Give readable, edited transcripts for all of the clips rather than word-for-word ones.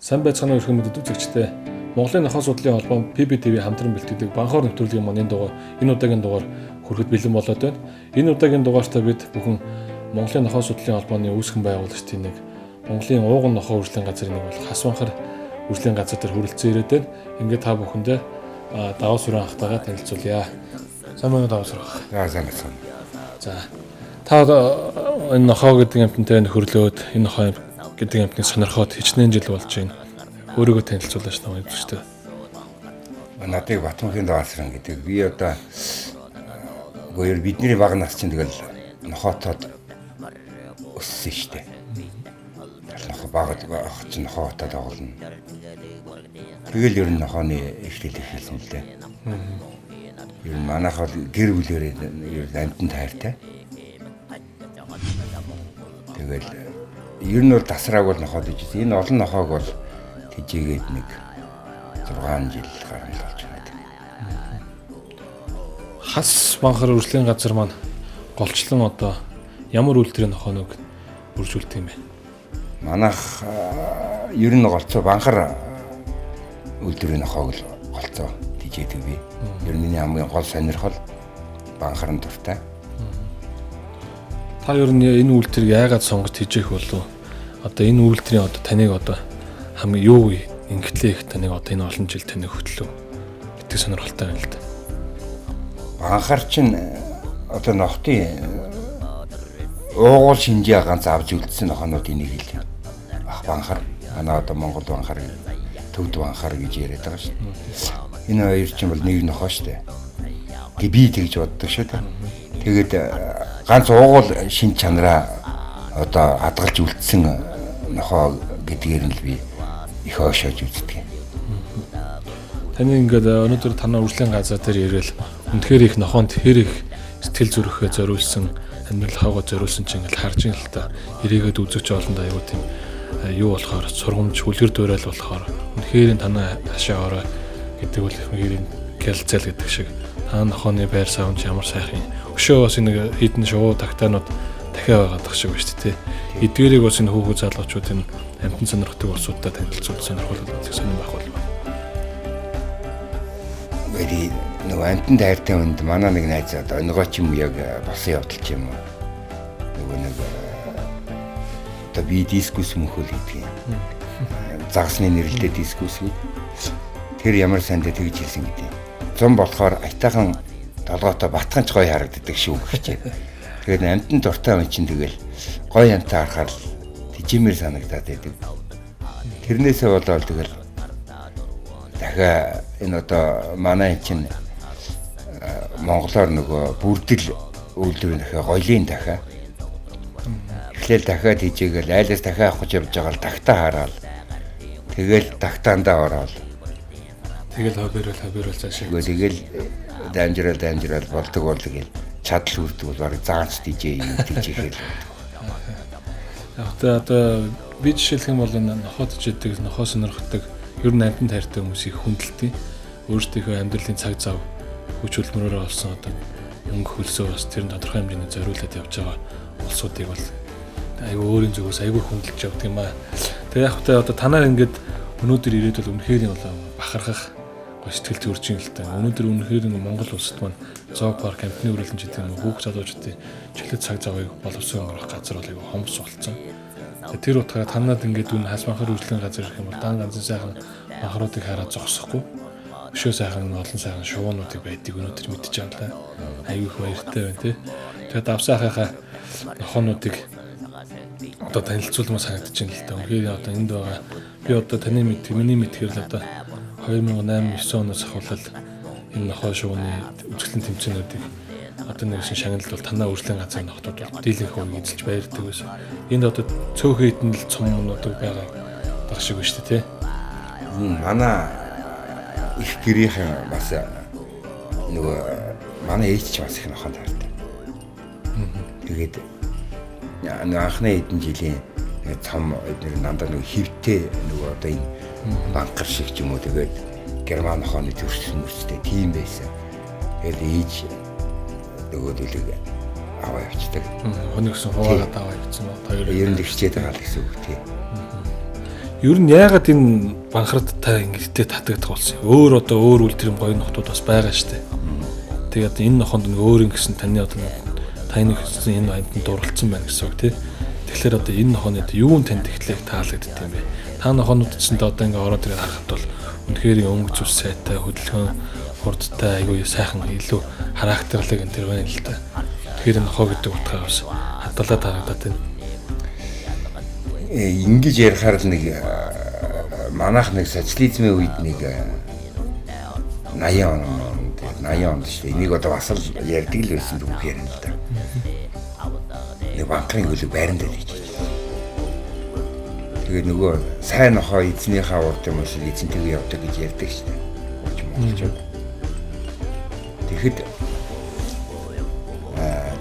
Сайн байцгаана уу эрхэм мэдээд үзэгчдээ. Монголын нохой судлалын холбоо PBTV хамтран бэлтгэдэг банхоор нэвтрүүлгийн маань энэ удаагийн дугаар хүрэхэд бэлэн болоод байна. Энэ удаагийн дугаартаа бид бүхэн Монголын нохой судлалын холбооны үүсгэн байгуулагчдын нэг Монголын ууган нохой үржлийн газрын нэг бол хас банхар үржлийн газар дээр хүрэлцэн ирээд байна. Ингээд та бүхэндээ даваа сүрэн ахтайгаа танилцуулъя. Сайн байна уу даваа сүрэн ах? Сайн байна. За. Та энэ нохой гэдэг амтантай нөхөрлөөд энэ нохой гэдэг амтныг сонирхоод хичнээн жил болж байна. Өөрийгөө танилцуулаач та үзэгчтэй. Надыг Батмахын даваасран гэдэг. Би одоо бидний бага нас чинь тэгэл нохоотоод өссөн шүү дээ. Нохоо багад чинь нохоотоод оголно. Тэгэл ер нь нохооны эхлэл эхэлсэн л дээ. Ер нь манайх бол гэр бүлээрээ ер нь амтан тайртай. Тэгэл ер нь бол тасрааг бол нохоод ижсэн. Энэ олон нохоог бол тэжээгээд нэг 6 жил гарсан болж байна. Хас банхар үржлийн газар маань голчлон одоо ямар үйлдвэрийн нохооног үржүүлдэг юм бэ? Манайх ер нь голцоо банхар үйлдвэрийн нохоог л голцоо тэжээдэг би. Ер нь миний хамгийн гол сонирхол банхарын дуртай. Та ер нь энэ үйлдвэрийг яагаад сонгож тэжээх болов? Одоо энэ үйлдвэрийн одоо таныг одоо хамгийн юу ингэтлээ их таныг одоо энэ олон жил таныг хөтлөв. Гэтэ сонирхолтой байна л да. Банхар чинь одоо нохтын уугуул шинжээ ганц авч үлдсэн нохонуудын нэг хэл. Банхар манай одоо Монгол банхар, төвд банхар гэж яриад байгаа шүү дээ. Энэ хоёр чинь бол нэг нохоо шүү дээ. Би тэгж боддог шүү дээ. Тэгээд ганц уугуул шинж чанараа одоо хадгалж үлдсэн нохоо гэдгээр нь л би их ойшоож үздэг. Таны ингээд өнөөдөр танаа үржлийн газар дээр ирээл үнэхээр их нохоонд хэр их сэтгэл зүрэхээ зориулсан, амьдрал хавгаа зориулсан чинь ингээд харж ин л та. Ирээгээд үзэж олондоо аюу тийм юу болохоор сургамж үлгэр дуурайл болохоор үнэхээр танаа хашаа ороо гэдэг бол үнэхээр гэлцэл гэдэг шиг таа нохооны байр савж ямар сайхан өшөө бас нэг хідэн шуу тагтаанууд дахиад байгаад шиг байна шүү дээ. Эдгээрийг бас энэ хүүхүү залуучууд энэ амтан сонирхдаг улсуудтай танилцуулж сонирхолтой сонирм байх болов. Wedi нөгөө амтан тайртай хүнд манай нэг найз одоо нөгөө ч юм уу яг босон явдал ч юм уу. Нөгөө нэг одоо би дискус мөхөл гэдэг юм. Загсны нэрлэлтэй дискус гэдэг. Тэр ямар сандаа тэгж хэлсэн гэдэг. Зам болохоор айтайхан толгойтой батганч гоё харагддаг шүү гэж. Тэгээд амтан дуртай хүн чинь тэгэл гоё амтаа харахаар тижимэр санагдаад байдаг. Тэрнээсээ болоод тэгэл дахиад энэ одоо манай чинь монголоор нөгөө бүрдэл үйлдвэрийн дахиад гоёлын дахиад эхлээл дахиад хийжээгээл айлаас дахиад авах гэж явж байгаа л тагтаа хараад тэгэл тагтаандаа ороод тэгэл хобирол цаашаа. Тэгэл дамжрал болдог гэл чадал хүрдэг бол барыг заанч тийжээ юм тийжээхэл. Одоо би жишээлх юм бол энэ нохоод иждэг, нохоо сонирхдаг, ер нь амтан тайртай хүмүүсийг хүндэлдэг. Өөрсдийнхөө амьдралын цаг зав хүч хөдөлмөрөөр олсон одоо мөнгө хөлсөө бас тэр тодорхой хэмжээний зориулаад явж байгаа улсуудыг бол айгүй өөрийн зүгээс айгүй хүндэлж явдаг юм аа. Тэгээ яг та одоо танаар ингээд өнөөдөр ирээд бол үнэхээр бол бахархах сэтгэл төрж ин л та. Өнөөдөр үнэхээр Монгол улсад маань зоог парк амтны үрэлэн ч гэдэг нь хүүхд залуучуудын чөлөө цаг завыг боловсон өнгөрөх газар бол айгүй хомс болцсон. Тэр утгаараа танаад ингээд үн хас банхар үржлийн газар ирэх юм бол дан ганцхан сайхан банхаруудыг хараад зогсохгүй. Өшөө сайхан олон сайхан шуунуудыг байдгийг өнөөдөр мэдчихэж байна л. Айгүй их баяртай байна тий. Тэгээд давсаахаа нохоонуудыг одоо танилцуулмаар санагдаж байна л та. Үнэхээр одоо энд байгаа би одоо таны миний мэдхээр л одоо 2008-9 оноос ахвал энэ нохой шууны үзэсгэлэн тэмцээнүүдийг одоо нэгсэн шагналд бол танаа үржлийн газрын нохтууд бол дийлэнх хувийг эзэлж баярдаг байсан. Энд одоо цөөхөн хэдэн л цомнууд байгаа баг шиг байна шүү дээ тий. Манай их гэрийнхэн бас нөгөө манай ээж ч бас их нохоо таардаг. Тэгээд анхны хэдэн жилийн цом эдгээр нандаа нөгөө хөвтэй нөгөө одоо энэ банкар шиг ч юм уу тэгээд герман нохооны төрсөн мөстэй тийм байсан. Тэгээд ээж нөгөө дэлэг аваа явчихдаг. Хоногсон хуваагаад аваа явчихсан уу? Ер нь тэгчээд байгаа л гэсэн үг тий. Ер нь яагаад энэ банхрад та ингэдтэй татагдах болсон юм? Өөр одоо өөр үлдэр юм гоё нохтууд бас байгаа штэ. Тэгээд энэ нохонд нэг өөр юм гэсэн таны одоо таны гэсэн энэ амьтанд дурлцсан байна гэсэн үг тий. Тэгэхээр одоо энэ нохонод юу нь танд ихтлэг таалагддаг юм бэ? Та нохонууд ч гэсэн одоо ингээ ороод ирээд харахад бол үнэхээр өнгө зүс сайтай, хөдөлгөөн хурдтай, аюу сайхан илүү характерлаг энэ төр байна л да. Тэгэхээр энэ нохоо гэдэг утгаа бас хадгалаад харагдаад байна. Ингэж ярихаар л нэг манайх нэг социализмын үед нэг 80 онд шүү дээ. Энийг одоо бас л ярьдаг л байсан үг ярина л да. Нэг банкны хөлөг байранд л хийж. Тэгээд нөгөө сайн нохоо эзнийхээ урд юм шиг эзэнтэйгээ явдаг гэж ярьдаг шүү дээ. Монголчууд. Тэгэхэд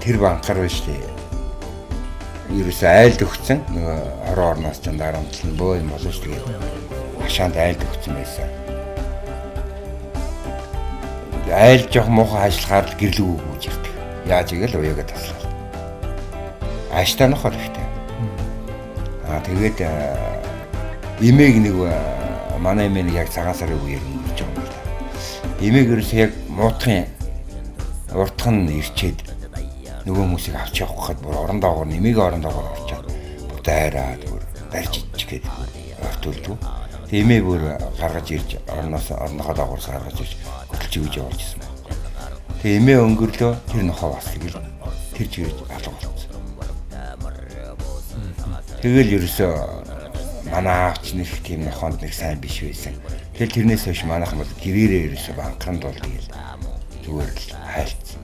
тэр банкар байна шүү дээ. Ерөөсөө айлд өгцөн нөгөө хорон орноос ч дарамтлал нь бөө юм болов шүү дээ. Хашаанд айлд өгцөн байсан. Айл жоох муухай ажиллахаар л гэрлэг өгөөж ирдэг. Яаж игээл уяагаа таслаа. Ааштай нохоо ихтэй. Тэгээд эмээг нэг манай эмээг яг цагаан сарын үеэр ингэж байгаа юм л да. Эмээг ерөөсөө яг муутахын уртхан ирчээд нөгөө хүмүүсийг авч явах гэхэд бүр орон доогоор нэмийг орон доогоор орчаад бүр дайраад бүр барьж ичгээд ортулдгүй. Тэгээд эмээ бүр гаргаж ирж орнохоо доогоор гаргаж ирж хөтлж өгж явуулж ирсэн байна. Тэгээд эмээ өнгөрлөө тэр нохоо бас тэгэл тэр чигэж алга болсон. Тэгэл ерөөсөө манай аавч нэг тийм нохоонд нэг сайн биш байсан. Тэгэл тэрнээс хойш манайх бол гэрээрээ ерөөсөө банкранд бол тэгэл зүгээр л хайлтсан.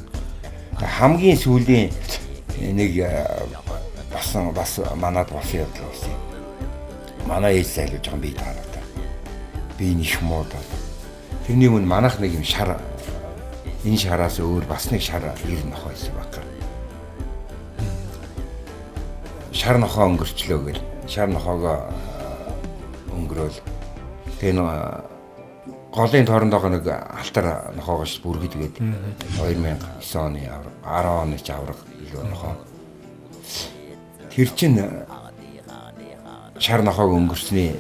Хамгийн сүүлийн нэг бас манад болсон явдал болсон. Манай ээж зайлуулж байгаа би таалаа. Би нэх муудаа. Тэрний өмнө манайх нэг юм шар энэ шараас өөр бас нэг шар ир нохоо байсан баг. Шар нохоо өнгөрчлөө гэл. Шар нохоогоо өнгөрөөл. Тэгээ нөө голын тоорондоо нэг алтар нохоогоос бүргэдгээд 2009 оны 10 оны ч авраг илүү нохоо. Тэр чин шар нохоог өнгөрсний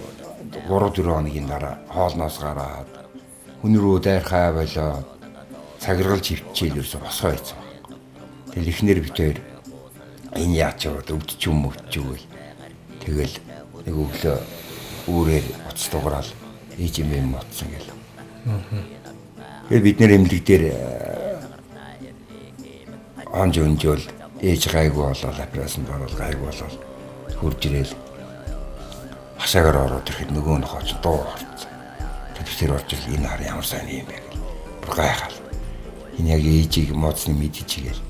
3-4 хоногийн дараа хоолноос гараад хүн рүү дайрхаа болоо цагиргалж хөвчээл ерөөсө босгоо хийсэн. Тэгэл ихнэр битээр энэ яач яваад өвдч юм өвдчихвэл тэгэл нэг өглөө үүрээр уц дуграал ээж юм мотсон гэл. Тэгээд бид нэр эмнэлэг дээр онж өнжөөл ээж гайгүй болоо операцанд орол гайгүй болоо хурж ирээл хашаагаар ороод ирэхэд нөгөө нь хооч дуу орсон. Тэр орж ил энэ хар ямар сайн юм бэ гэл. Бүр гайхал. Энэ яг ээжийг моцны мэдчихээл.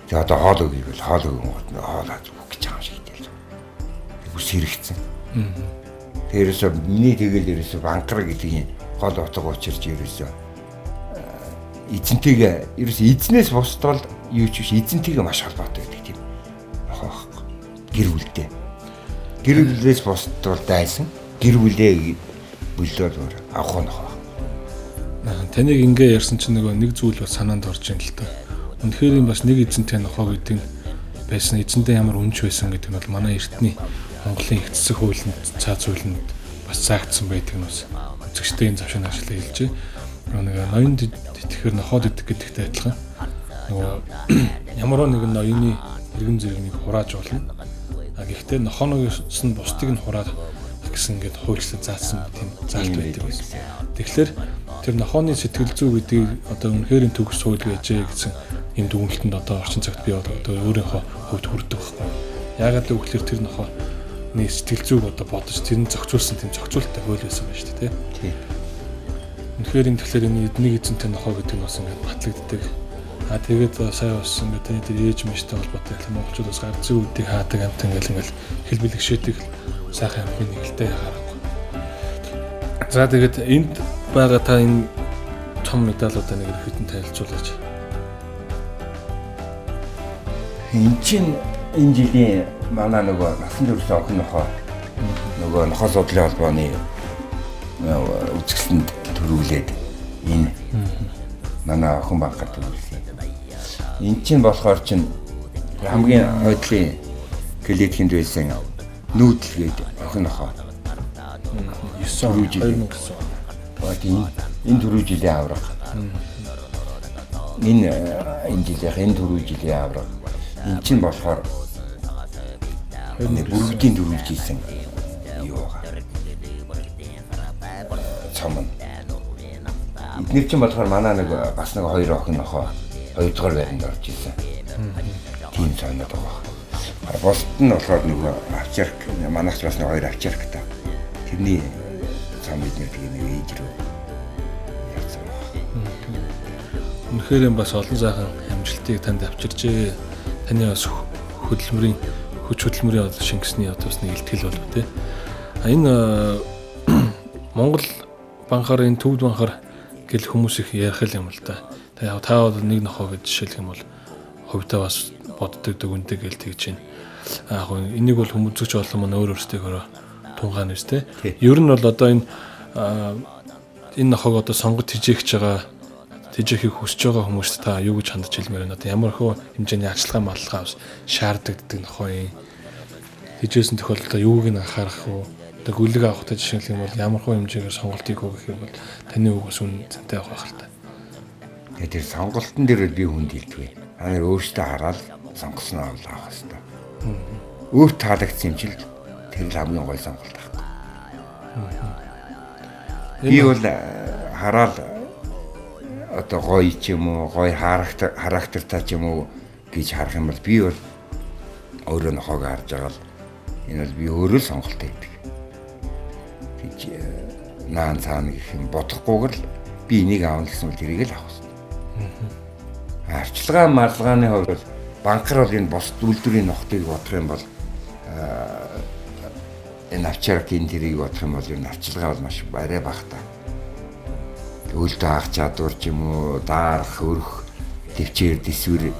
Тэгээ одоо хоол өгье хоол өгөнгөт хоолаад үг гэж байгаа шиг хэлээ. Бүр сэрэгцэн. Тэрээс миний тэгэл ерөөсө банкар гэдэг гол утга учирч ерөөсө эзэнтэйгээ ерөөсө эзнээс бусдвал юу ч биш эзэнтэйгээ маш холбоотой байдаг тийм. Ахаа. Гэр бүлтэй. Гэр бүлээс бусдвал дайсан. Гэр бүлээ бүлдэл авах нь хаа. Таныг ингээ ярьсан чинь нэг зүйл бас санаанд орж ин л та. Үнэхээр юм бас нэг эзэнтэй нохоо гэдэг байсан эзэндээ ямар үнж байсан гэдэг нь бол манай эртний Монголын их цэцэг хуулинд цааз хуулинд бас заагдсан байдаг нь бас үзэгчтэй энэ завшааны ажлаа хэлжээ. Нэг ноёнд итгэхэр нохоод идэх гэдэгтэй адилхан. Нөгөө ямар нэгэн ноёны иргэн зэргийг хурааж болно. Гэхдээ нохооноос нь бусдыг нь хураад гэсэн ингээд хуульчлал заасан тийм заалт байдаг байсан. Тэгэхээр тэр нохооны сэтгэл зүй гэдгийг одоо үнэхээр төгс хууль байжээ гэсэн энэ дүгнэлтэнд одоо орчин цагт би одоо өөрийнхөө хөвд хүрдэг байхгүй. Яагаад гэвэл тэр нохооны сэтгэл зүйг одоо бодож тэр нь зохицуулсан тийм зохицуулттай хууль байсан байна шүү дээ. Тийм. Үнэхээр энэ тэгэхээр энэ эднийг эзэнтэй нохоо гэдэг нь бас ингээд батлагддаг. Тэгээд сая бас ингээд таны тэр ээж мэжтэй холбоотой их монголчууд бас гар зүй үүдийг хаадаг амт ингээд хэл бэлгшээдэг сайхан амтны нэгэлтэй харахгүй. За тэгээд энд байгаа та энэ том медалуудаа нэг хэдэн танилцуулаач. Энд чинь энэ жилийн манай нөгөө насан турш охин нохоо нөгөө нохоо судлалын холбооны үзэсгэлэнд төрүүлээд энэ манай охин банкар төрүүлсэн. Энд чинь болохоор чинь хамгийн ойдлын клиент хийнд байсан нүүдэлгээд охин нохоо. 2009 энэ түрүү жилийн авраг. Энэ жилийн түрүү жилийн авраг. Энд чинь болохоор бүгдийн дөрвөлж ийсэн юу байгаа. Цомон. Эдгээр чинь болохоор манай нэг бас нэг хоёр охин нохоо хоёрдугаар байранд орж ирсэн. Тийм цаанаад байгаа. Босд нь болохоор нэг авчирк манайч бас нэг хоёр авчирк та. Тэрний цаан бид нэг ээж рүү явсан байна. Үнэхээр бас олон сайхан амжилтыг танд авчирчээ. Таны бас хүч хөдөлмөрийн шингэсний бас нэг илтгэл болов тий. Энэ Монгол банхаар энэ төвд банхаар гэл хүмүүс их ярих юм л да. Та бол нэг нохоо гэж жишээлх юм бол хувьдаа бас боддог дүгндэг гэл тэгж байна. Яг энийг бол хүмүүцч олон маань өөр өөрсдийнхөө тунгаан нэс те. Ер нь бол одоо энэ нохоог одоо сонгож тижээгч байгаа тижээхийг хүсэж байгаа хүмүүст та юу гэж хандж хэлмээр байна. Одоо ямар хөө хэмжээний ажиллагаа маллага авс шаарддаг нохоо юм. Тижээсэн тохиолдолд юуг нь анхаарах вэ? Одоо гүлэг авахтай жишээлх юм бол ямар хөө хэмжээгээр сонголтыг өгөх юм бол таны үгээс үн цэнтэй авах хэрэгтэй. Тэгээд тэр сонголтын дээр би хүнд хэлдэг. Анаа өөртөө хараад сонгосноо авах хэрэгтэй. Өөр таалагдсан юм чил тэр л хамгийн гой сонголт байна. Би бол хараад одоо гоё ч юм уу, гоё характертай ч юм уу гэж харах юм бол би бол өөрөө нохоог харж байгаа л энэ бол би өөрөө сонголт хийдэг. Гэж наан цаана гэх юм бодохгүйгээр л би энийг аавна гэсэн үг тэрийг л авах хэрэгтэй. Арчилгаа марлагааны хувьд бол банкар бол энэ бос үйлдвэрийн нохтыг бодох юм бол энэ авчиркийн тэрийг бодох юм бол энэ арчилгаа бол маш арай багтаа. Үйлдэл хаах чадвар ч юм уу, даарах, өрөх, төвчээр дэсвэр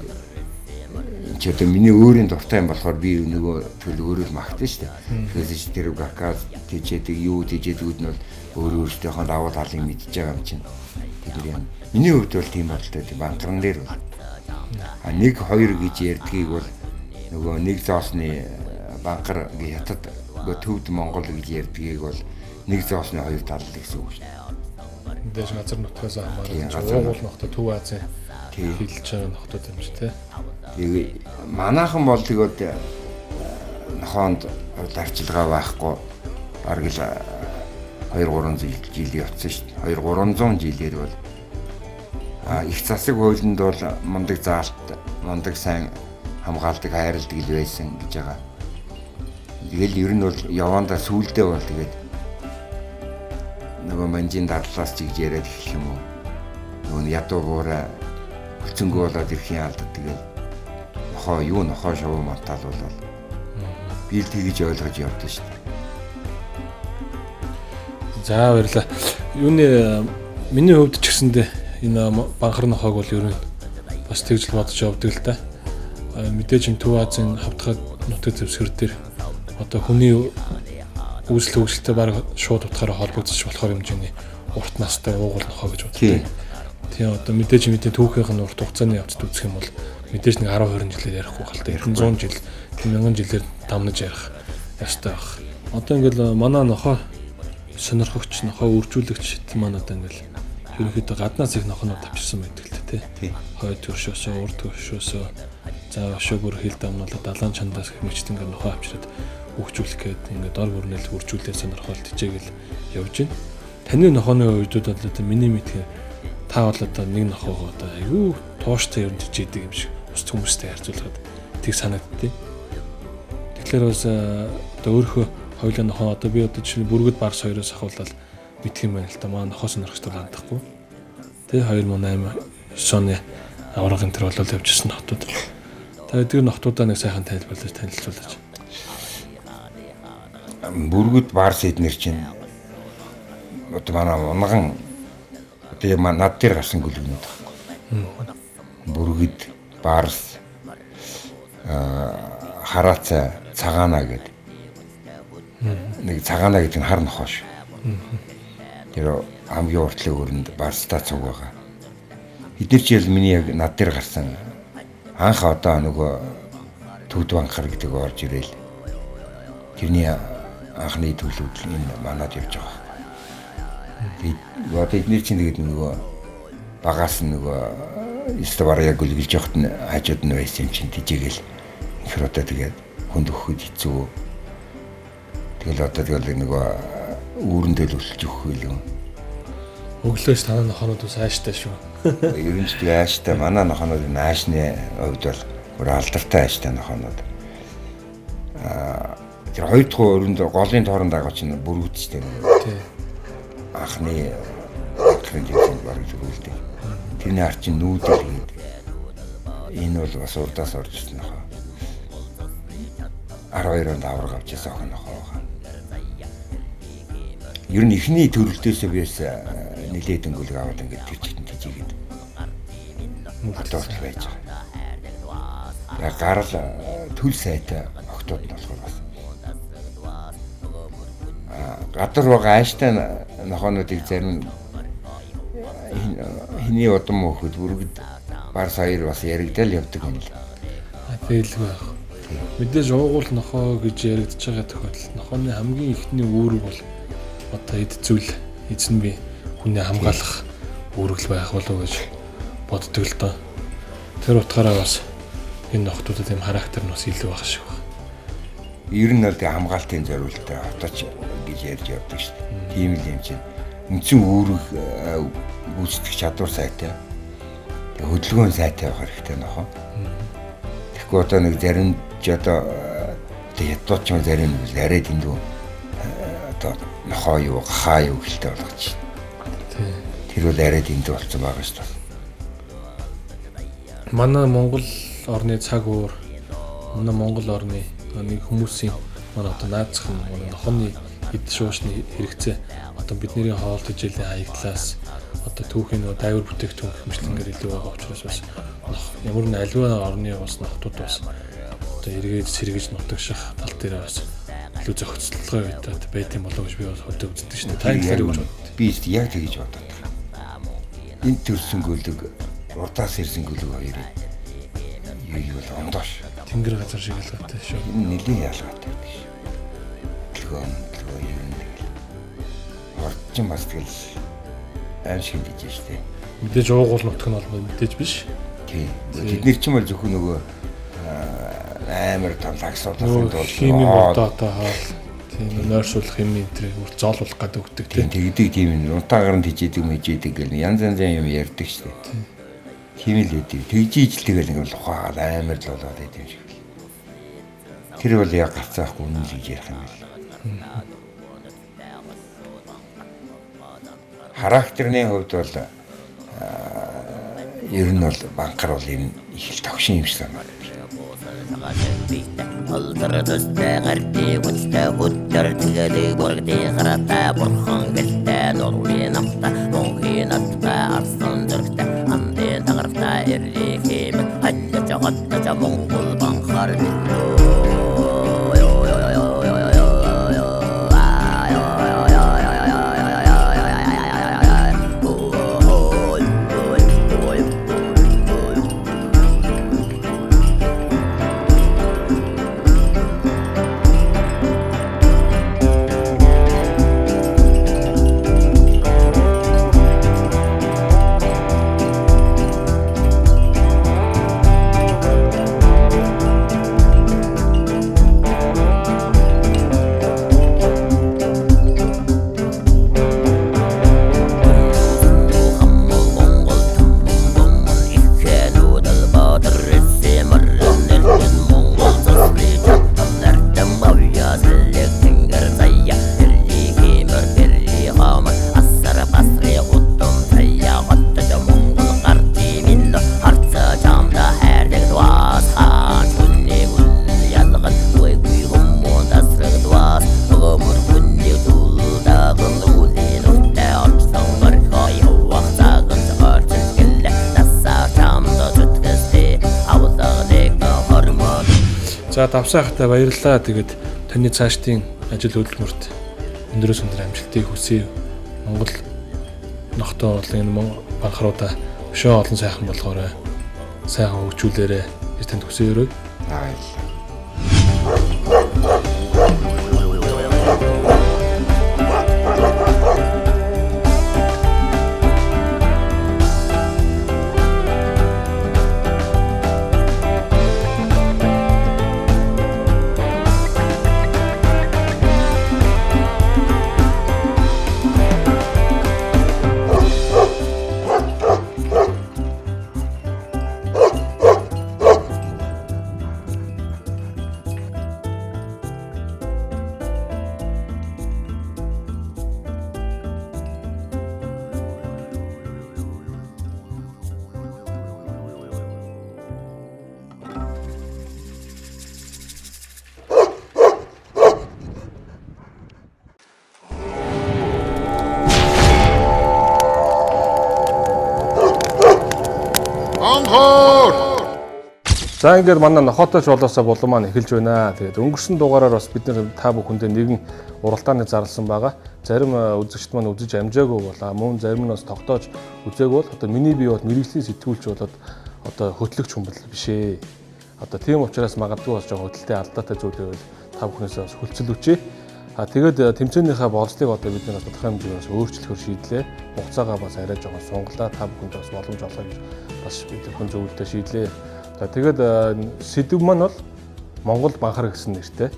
ч одоо миний өөрийн дуртай юм болохоор би нөгөө тэгэл өөрөө л магтана шүү дээ. Тэгэхээр тэр гаказ тийжээдэг юу тийжээдгүүд нь бол өөрөөсөө давуу талыг мэдж байгаа юм чинь. Тэгэхээр юм. Миний хувьд бол тийм болтой тийм банкран дээр бол. А 1 2 гэж ярьдгийг бол нөгөө нэг зоосны банкар хятад нөгөө төвд Монгол гэж ярьдгийг бол нэг зоосны хоёр тал гэсэн үг шүү дээ. Мэдээж газар нутгаас хамаарч уугуул нохтой Төв Азийн хилж байгаа нохтод юм шиг тий. Тэгээ манайхан бол тэгээд нохоонд арчилгаа байхгүй бараг л 2-300 жил явцсан шүү дээ. 2-300 жилээр бол их засаг хуулинд бол мундаг заалт, мундаг сайн хамгаалдаг, хайрладаг ил байсан гэж байгаа. Тэгэл ер нь бол явандаа сүулдэ бол тэгээд нөгөө манжин дадлаас чиг яриад эхлэх юм уу. Нөгөө ядуу буураа хүчэнгөө болоод ирэх юм алдаад тэгээд нохоо шоу мантал болол би л тэгж ойлгож явдсан шүү дээ. За баярлаа. Миний хувьд ч гэсэндээ энэ банхар нохоог бол ер нь бас тэгж л бодож явдаг л да. Мэдээж Төв Азийн хавтгай нутаг зэвсгэр дээр одоо хүний үүсэл хөгжилтэй баг шууд утгаараа холбогдож болохоор хэмжээний урт настай уугуул нохоо гэж боддог. Тийм одоо мэдээж түүхийнх нь урт хугацааны явцад үзэх юм бол мэдээж нэг 10-20 жилээр ярихгүй хальтай. 100 жил, 1000 жилээр дамнаж ярих ёстой байх. Одоо ингээл манай нохоо сонирхогч, нохоо үржүүлэгч маань одоо ингээл ерөнхийдөө гаднаас их нохонууд авчирсан байдаг л тий. Хойд төвшөөсөө, урд төвшөөсөө, за өшөө бүр хил дамнуулаад далайн чандаас хэмжиж ингээл нохоо авчираад хөгжүүлэх гээд ингээд дор бүрнэл үржүүлээ сонирхол тижээгэл явж байна. Таны нохооны хувьд бол миний мэдхээр та бол одоо нэг нохоогоо одоо аюу тууштай юм тижээдэг юм шиг ус хүмүүстэй харьцуулахад тийг санагдтыг. Тэгэхээр бас одоо өөрөө хоёулаа нохоо одоо би одоо жишээ нь бүргэд барс хоёроос ахуулаад мэдх юм байна л та маа нохоо сонирхолтой хандахгүй. Тэ 2008 оны аврагын тэр болол явжсэн нотууд. Тэгээд тэр нотуудаа нэг сайхан тайлбарлаж танилцуулж. Бүргэд барс эднэр чинь одоо манай унган одоо над дээр гарсан гүлгэнүүд байхгүй. Бүргэд барс харааца цагаана гэдэг. Нэг цагаана гэдэг нь хар нохоо шүү. Тэр хамгийн уртлын өрөнд барстаа цуг байгаа. Эдгээр жил миний яг над дээр гарсан анх одоо нөгөө Төвд банкар гэдэг орж ирээл. Тэрний анхны төлөвлөл энэ манад явж байгаа. Тэгээд одоо эдгээр чинь тэгээд нөгөө багаас нөгөө стабарыг гүлгэлж явахт нь хажууд нь байсан юм чинь тийжээгэл ихэр одоо тэгээд хүнд өгөхөд хэцүү. Тэгэл одоо тэгэл нөгөө үүрэндээ л өсөлж өгөх байлгүй. Өглөөс танаа нохонууд ус ааштай шүү. Ерөнхийдөө ааштай манай нохонууд наашны хувьд бол бүр алдартай ааштай нохонууд. Тэр хоёр дахь өрөнд голын тооронд байгаа чинь бүрүүдтэй. Тий. Анхны хэлбэрийн бараг зүгүүлдэг. Тэрний ард чинь нүүдэл гээд. Энэ бол бас урдаас орж ирсэн нохоо. 12 онд авраг авч ирсэн охин нохоо. Ер нь ихний төрөлтөөсөө биес нилээд өнгөлөг аваад ингээд тэр чигт тийжгээд мөнгөтэй байж байгаа. Яг гарал төл сайтай охтууд нь болохоор бас. Гадар байгаа ааштай нохоонуудыг зарим хиний удам өөхөд бүргэд бар саяар бас яригдал явдаг юм л. Тэгэлгүй байх. Мэдээж уугуул нохоо гэж яригдж байгаа тохиолдолд нохооны хамгийн ихний үүрэг бол одоо эд зүйл эзэн би хүнээ хамгаалах үүрэг байх болов уу гэж боддог л доо. Тэр утгаараа бас энэ нөхдүүдэд юм характер нь бас илүү байх шиг байна. Ер нь л хамгаалтын зориултаа отооч гэж ярьж явдаг шүү дээ. Тийм л юм чинь. Үндсэн үүрэг гүйцэтгэх чадвар сайтай. Тэгээ хөдөлгөөн сайтай байх хэрэгтэй нөхөө. Тэгэхгүй одоо нэг зарим ч одоо ядууч юм зарим арай дэндүү одоо нохоо юу хаа юу гэлтэй болгож байна. Тэр бол арай дэндүү болсон байгаа шүү дээ. Манай Монгол орны цаг уур, манай Монгол орны нэг хүмүүсийн манай одоо наацхан нохооны эд шуушны хэрэгцээ одоо бидний хоолт хичээлийн хаягдлаас одоо түүхийн нөгөө дайвар бүтээгдэхүүн хэмжлэнгээр илүү байгаа учраас бас ямар нэг аливаа орны бас нотууд бас одоо эргээд сэргэж нутагших тал дээр бас илүү зохицолтой байт юм болов уу гэж би бас хөдөө үздэг шнэ. Та энэ гэж боддог. Би яг тэгж боддог. Энэ төрсөн гөлөг урдаас ирсэн гөлөг хоёрыг юу бол ондоош. Тэнгэр газар шиг ялгаатай шүү. Энэ нэлийн ялгаатай байдаг шүү. Төлгөө юм нэг. Орчин бас тэгэл аим шиг гэж штэ. Мэдээж уугуул нутг нь бол мэдээж биш. Тийм. Тэднэр ч юм бол зөвхөн нөгөө амар том таксуудын тулд химийн удаатай хаал тийм нойрсуулах химийн энтрийг үр зоолуулах гэдэг өгдөг тийм тийм унтаагаар нь тийжээдэг мэжээдэг гэл янз янзын юм ярьдаг штэ. Тийм л үүдэг. Тэгжиж тэгэл ингээл ухаад амар л болоод байт юм шиг. Тэр бол яг гацаахгүй үнэн л гэж ярих юм байна. Характерны хувьд бол ер нь бол банкар бол юм их л тогшин юм шиг байна. Олдор төстэй гарти хүчтэй хүчтэй тэгээд гургдээ гарата бурхан гэлтэй нурын амта мөнхийн атта арсан дөргтэ амдын тагарта эрлэхим ханьж жагатта монгол банхар За давсаахтай баярлалаа. Тэгээд таны цаашдын ажил хөдөлмөрт өндөрөөс өндөр амжилтыг хүсье. Монгол нохтой бол энэ банхруудаа өшөө олон сайхан болгоорой. Сайхан хөгжүүлээрэй. Би танд хүсье өрөө. Баярлалаа. Монхоор. За ингээд манай нохотойч болоосоо булан маань эхэлж байна. Тэгээд өнгөрсөн дугаараар бас бид нэр та бүхэндээ нэгэн уралдааны зарласан байгаа. Зарим үзэгчд маань үзэж амжаагүй болоо. Мөн зарим нь бас тогтоож үзээгүй бол одоо миний бие бол мэрэгжлийн сэтгүүлч болоод одоо хөтлөгч хүн биш ээ. Одоо тийм учраас магадгүй бас жоо хөдөлтэй алдаатай зүйл байвал та бүхнээс бас хүлцэлвчээ. Тэгээд тэмцээнийхээ болцлыг одоо бид нар тодорхой хэмжээгээр өөрчлөхөөр шийдлээ. Хугацаагаа бас арай жоохон сунгалаа. Та бүхэнд бас боломж олгоё гэж бас бид хүн зөвлөлтөд шийдлээ. Тэгээд сэдв маань бол Монгол банхар гэсэн нэртэй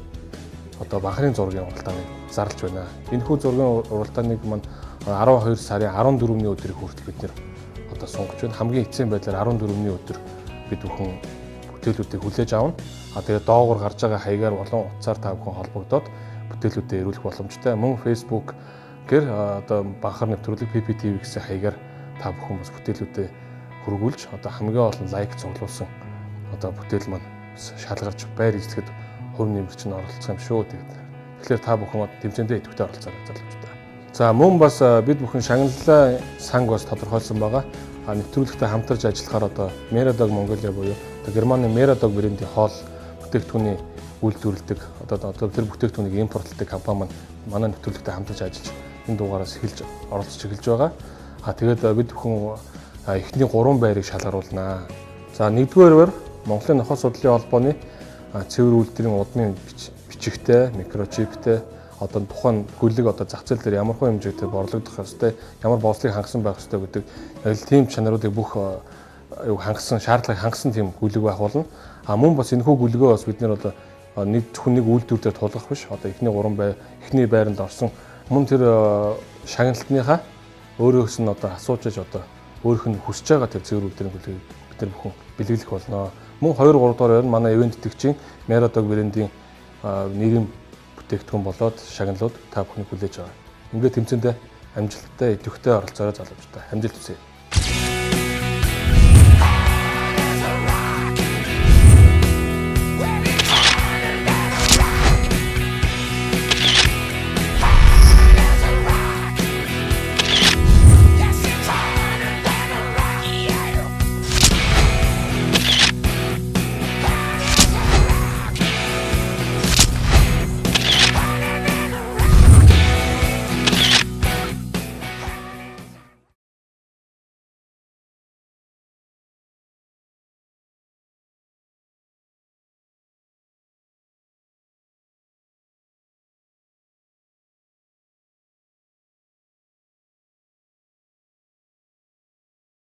одоо банхрын зургийн уралдааныг зарлж байна. Энэхүү зургийн уралдааныг маань 12 сарын 14-ний өдрийг хүртэл бид нэр одоо сунгаж байна. Хамгийн эцсийн байдлаар 14-ний өдөр бид бүхэн бүтээлүүдийг хүлээж авна. Тэгээд доогуур гарч байгаа хаягаар болон утсаар та бүхэн холбогдоод бүтээлүүдэд ирүүлэх боломжтой. Мөн Facebook гэр одоо банхар нэвтрүүлэг PPTV гэсэн хаягаар та бүхэн бас бүтээлүүдэд хөргүүлж одоо хамгийн олон лайк цуглуулсан одоо бүтээл маань шалгарч байр эзлэхэд хувь нэмэрч нь оролцох юм шүү. Тэгэхээр та бүхэн тэмцээндээ идэвхтэй оролцоорой залуучууд. За мөн бас бид бүхэн шагналлаа санг бас тодорхойлсон байгаа. Нэвтрүүлэгтээ хамтарч ажиллахаар одоо Meradag Mongolia буюу одоо Германы Meradag брендийн хоол бүтээгдэхүүний үйлдвэрлэдэг одоо тэр бүтээгдэхүүнийг импортлдог компани маань манай нэвтрүүлэгтээ хамтарч ажиллаж энэ дугаараас эхэлж оролцож эхэлж байгаа. Тэгээд бид бүхэн эхний 3 байрыг шалгаруулнаа. За нэгдүгээрээр Монголын нохой судлалын холбооны цэвэр үйлдвэрийн удмын бичигтэй, микрочиптэй одоо тухайн гүлэг одоо зах зээл дээр ямар хөө хэмжээтэй борлогдох ёстой, ямар бооцлыг хангасан байх ёстой гэдэг яг л тийм чанаруудыг бүх хангасан шаардлагыг хангасан тийм гүлэг байх болно. Мөн бас энэхүү гүлгөө бас бид нэр одоо нэг зөвхөн нэг үйлдвэр дээр тулгах биш. Одоо эхний байранд орсон мөн тэр шагналтныхаа өөрөөс нь одоо асуужж одоо өөрөх нь хүсэж байгаа тэр цэвэр үйлдвэрийн гүлгийг бид нар бүхэн бэлгэлэх болно. Мөн 2 3 дугаар нь манай ивент тэтгэгчийн Meradag брендийн нэрийн бүтээгдэхүүн болоод шагналууд та бүхнийг хүлээж аваа. Ингээд тэмцээндээ амжилттай идэвхтэй оролцоорой залуучуудаа. Амжилт хүсье.